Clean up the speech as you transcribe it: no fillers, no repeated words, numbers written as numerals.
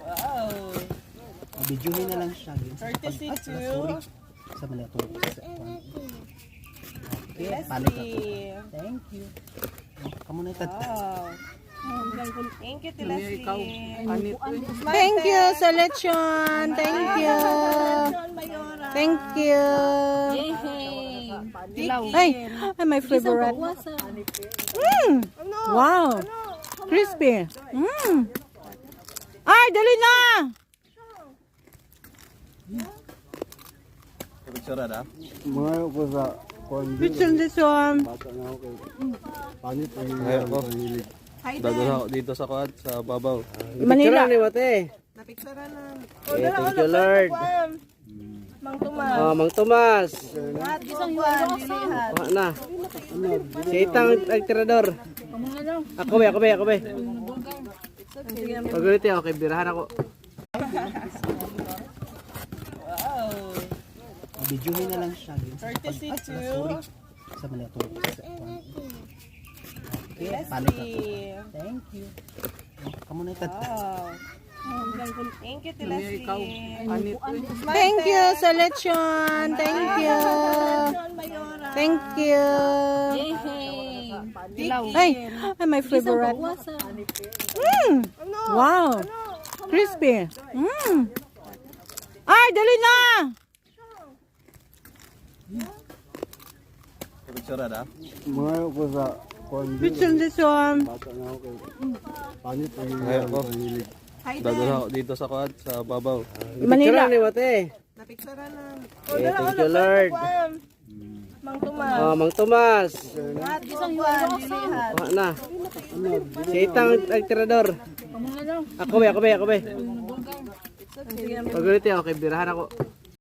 Wow. Videohin na lang siya. Courtesy to Sa mga ito. Okay, palit ako. Leslie. Thank you. Kamu na itat. Wow. Thank you to Leslie. Thank you sa lechon. Thank you. Thank you. Ay, my favorite. Wow. Crispy. Ay, dali na. Picture na. Mga ko sa Lechon, lechon. bata na ako kay panit ang Ayaw ko. hilig. Dadala ako dito sa kuwan, sa babaw. Manila. Napicturean na. Thank you, Lord. Mang Tomas. Mang Tomas. At isang buwan, lilihat. Wala na. Si Itang Agtirador. Ako be. Pag ulit ako, kay birahan ako. Wow. Videohin na lang siya. Courtesy to Sa mga ito. Okay, palit ako. Leslie. Thank you. Kamu na itat. Wow. Thank you to Leslie. Thank you sa lechon. Thank you. Thank you. Ay, my favorite. Wow. Crispy. Ay, dali na. Picture na. Mga ko sa Lechon, lechon. bata na ako kay panit ang Ayaw ko. hilig. Dadala ako dito sa kuwan, sa babaw. Manila. Napicturean na. Thank you, Lord. Mang Tomas. Mang Tomas. At isang buwan, lilihat. Wala na. Si Itang Agtirador. Ako be. Pag ulit ako, kay birahan ako.